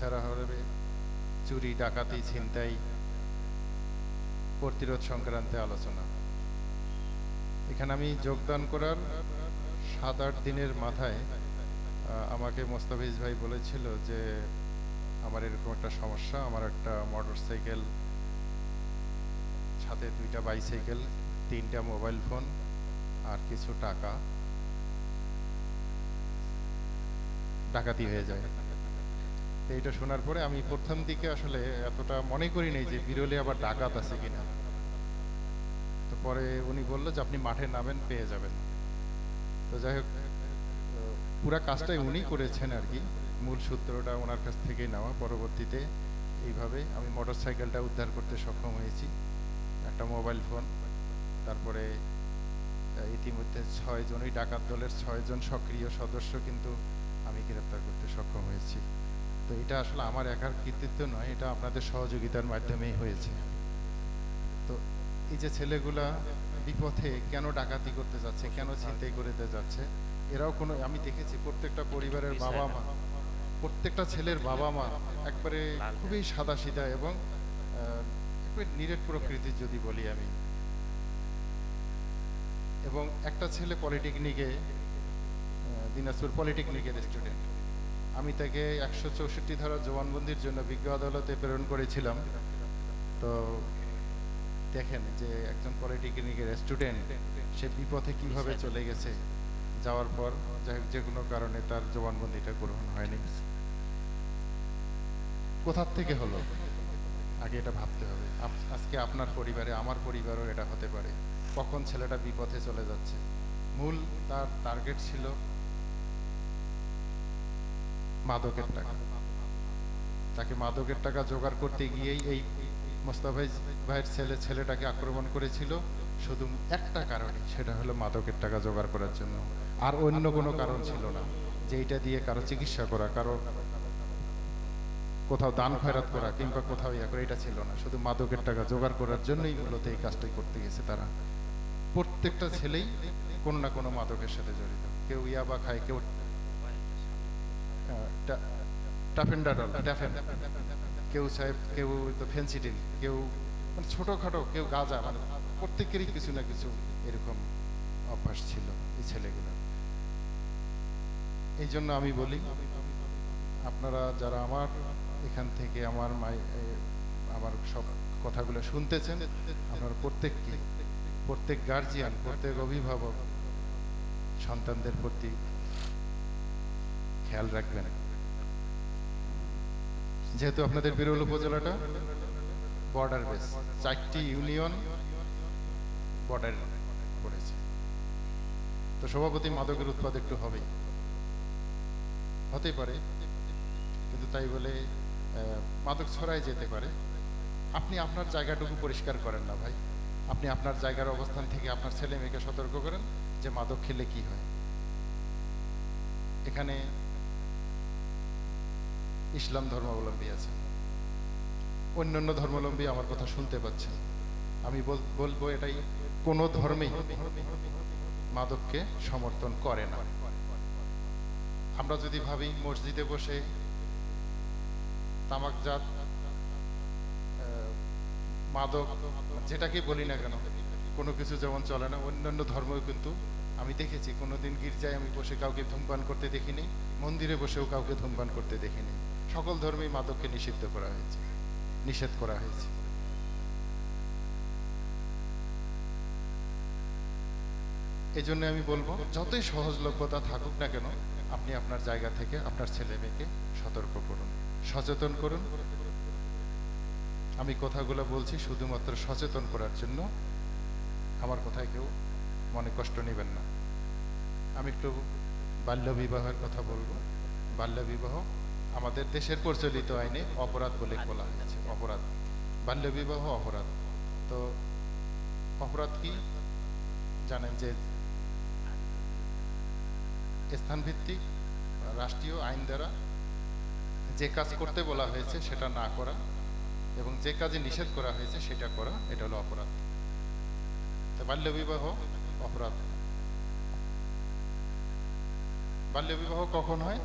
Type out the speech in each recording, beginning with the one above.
এছাড়া হবে চুরি, ডাকাতি, ছিনতাই, প্রতিরোধ সংক্রান্তে আলোচনা। এখানে আমি যোগদান করার 7-8 দিনের মাথায় আমাকে মোস্তাফিজ ভাই বলেছিল যে আমার এরকম একটা সমস্যা, আমার একটা মোটরসাইকেল, সাথে 2টা বাইসাইকেল, 3টা মোবাইল ফোন আর কিছু টাকা ডাকাতি হয়ে যায়। তো এটা শোনার পরে আমি প্রথম দিকে আসলে এতটা মনে করি নাই যে বিরলে আবার ডাকাত আছে কিনা। তো পরে উনি বললো যে আপনি মাঠে নামেন, পেয়ে যাবেন। তো যাই হোক, পুরা কাজটাই উনি করেছেন আর কি, মূল সূত্রটা ওনার কাছ থেকেই নেওয়া। পরবর্তীতে এইভাবে আমি মোটরসাইকেলটা উদ্ধার করতে সক্ষম হয়েছি, একটা মোবাইল ফোন। তারপরে ইতিমধ্যে 6 জনই ডাকাত দলের 6 জন সক্রিয় সদস্য কিন্তু আমি গ্রেপ্তার করতে সক্ষম হয়েছি। তো এটা আসলে আমার একার কৃতিত্ব নয়, এটা আপনাদের সহযোগিতার মাধ্যমেই হয়েছে। তো এই যে ছেলেগুলা বিপথে কেন ডাকাতি করতে যাচ্ছে, কেন ছিনতাই করতে যাচ্ছে, এরাও কোনো, আমি দেখেছি প্রত্যেকটা পরিবারের বাবা মা, প্রত্যেকটা ছেলের বাবা মা একবারে খুবই সাদাসিধা এবং একবারে নিরেট প্রকৃতির যদি বলি আমি। এবং একটা ছেলে পলিটেকনিকে, দিনাজপুর পলিটেকনিকের স্টুডেন্ট। আমি তাকে 164 ধারা জবানবন্দির জন্য বিজ্ঞ আদালতে প্রেরণ করেছিলাম। তো দেখেন যে একজন পলিটেকনিকের স্টুডেন্ট সে বিপথে কিভাবে চলে গেছে, যাওয়ার পর যে কোনো কারণে তার জবানবন্দিটা গ্রহণ হয়নি। কোথা থেকে হলো আগে এটা ভাবতে হবে। আজকে আপনার পরিবারে, আমার পরিবারও এটা হতে পারে। কখন ছেলেটা বিপথে চলে যাচ্ছে, মূল তার টার্গেট ছিল মাদকের টাকা। তাকে মাদকের টাকা জোগাড় করতে গিয়েই এই মোস্তাফিজ ভাইয়ের ছেলেটাকে আক্রমণ করেছিল শুধু একটা কারণে, সেটা হলো মাদকের টাকা জোগাড় করার জন্য। আর অন্য কোনো কারণ ছিল না, যে এইটা দিয়ে কারো চিকিৎসা করা, কারো কোথাও দান খয়রাত করা কিংবা কোথাও ইয়া করে, এটা ছিল না। শুধু মাদকের টাকা জোগাড় করার জন্যই মূলত এই কাজটাই করতে গেছে তারা। প্রত্যেকটা ছেলেই কোনো না কোনো মাদকের সাথে জড়িত। কেউ ইয়াবা খায়, কেউ টাফেন্ডাডল, কেউ সাহেব, কেউ তো ফেন্সিডিল, কেউ মানে ছোটোখাটো, কেউ গাঁজা, মানে প্রত্যেকেরই কিছু না কিছু এরকম অভ্যাস ছিল এই ছেলেগুলোর। এই জন্য আমি বলি, আপনারা যারা আমার এখান থেকে আমার সব কথাগুলো শুনতেছেন, আপনারা প্রত্যেক গার্জিয়ান, প্রত্যেক অভিভাবক সন্তানদের প্রতি খেয়াল রাখবেন। যেহেতু আপনাদের বিরল উপজেলাটা বর্ডার বেস, 4টি ইউনিয়ন বর্ডার পড়েছে, তো সভাপতি মাদকের উৎপাদ একটু হতেই পারে, কিন্তু তাই বলে মাদক ছড়াই যেতে পারে। আপনি আপনার জায়গাটুকু পরিষ্কার করেন না ভাই, আপনি আপনার জায়গার অবস্থান থেকে আপনার ছেলে মেয়েকে সতর্ক করেন যে মাদক খেলে কি হয়। এখানে ইসলাম ধর্মাবলম্বী আছে, অন্যান্য ধর্মাবলম্বী আমার কথা শুনতে পাচ্ছেন। আমি বলবো এটাই, কোনো ধর্মেই মাদককে সমর্থন করে না। আমরা যদি ভাবি মসজিদে বসে তামাকজাত মাদক যেটাকে বলি না কেন, কোনো কিছু যেমন চলে না, অন্যান্য ধর্মও কিন্তু আমি দেখেছি, কোনোদিন গির্জায় আমি বসে কাউকে ধূমপান করতে দেখিনি, মন্দিরে বসেও কাউকে ধূমপান করতে দেখিনি। সকল ধর্মেই মাদককে নিষিদ্ধ করা হয়েছে, নিষেধ করা হয়েছে। এই জন্য আমি বলবো, যতই সহজলভ্যতা থাকুক না কেন, আপনি আপনার জায়গা থেকে আপনার ছেলে মেয়েকে সতর্ক করুন, সচেতন করুন। আমি কথাগুলো বলছি শুধুমাত্র সচেতন করার জন্য, আমার কথায় কেউ মনে কষ্ট নেবেন না। আমি একটু বাল্যবিবাহের কথা বলবো। বাল্যবিবাহ আমাদের দেশের প্রচলিত আইনে অপরাধ বলে বলা হয়েছে, অপরাধ, বাল্যবিবাহ অপরাধ। তো অপরাধ কি জানেন, যে স্থানভিত্তিক রাষ্ট্রীয় আইন দ্বারা যে কাজ করতে বলা হয়েছে সেটা না করা, এবং যে কাজে নিষেধ করা হয়েছে সেটা করা, এটা হলো অপরাধ। তো বাল্যবিবাহ অপরাধ। বাল্যবিবাহ কখন হয়?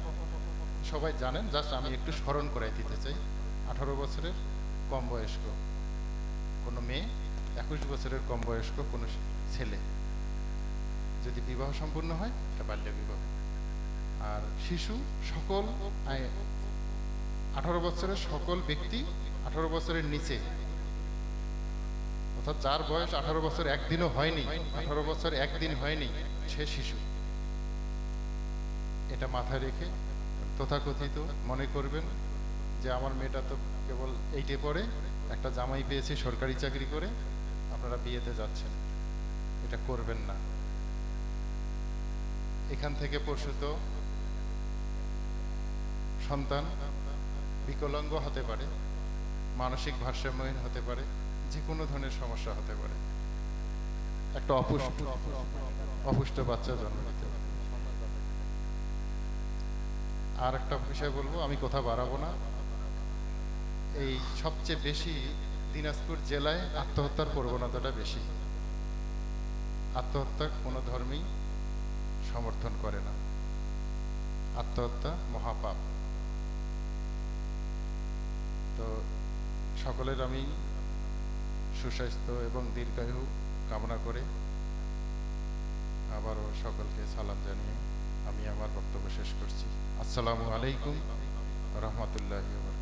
সবাই জানেন, জাস্ট আমি একটু স্মরণ করাই দিতে চাই। 18 বছরের কম বয়স্ক কোনো মেয়ে, 21 বছরের কম বয়স্ক কোনো ছেলে যদি বিবাহ সম্পূর্ণ হয়, এটা বাল্য বিবাহ। আর শিশু সকল 18 বছরের সকল ব্যক্তি 18 বছরের নিচে, অর্থাৎ যার বয়স 18 বছর একদিনও হয়নি, 18 বছর একদিন হয়নি, সে শিশু। এটা মাথায় রেখে তথাকথিত মনে করবেন যে আমার মেয়েটা তো কেবল 8-এ পড়ে, একটা জামাই পেয়েছে সরকারি চাকরি করে, আপনারা বিয়েতে যাচ্ছেন, এটা করবেন না। এখান থেকে প্রসূত সন্তান বিকলাঙ্গ হতে পারে, মানসিক ভারসাম্যহীন হতে পারে, যে কোনো ধরনের সমস্যা হতে পারে, একটা অপুষ্ট বাচ্চা জন্ম দিতে পারে। আর একটা বিষয় বলবো, আমি কথা বাড়াবো না। এই সবচেয়ে বেশি দিনাজপুর জেলায় আত্মহত্যার প্রবণতাটা বেশি। আত্মহত্যা কোনো ধর্মই সমর্থন করে না, আত্মহত্যা মহাপাপ। তো সকলের আমি সুস্বাস্থ্য এবং দীর্ঘায়ু কামনা করে আবারও সকলকে সালাম জানিয়ে আমি আমার বক্তব্য শেষ করছি। আসসালামু আলাইকুম রহমতুল্লাহি ওয়া বারাকাতুহু।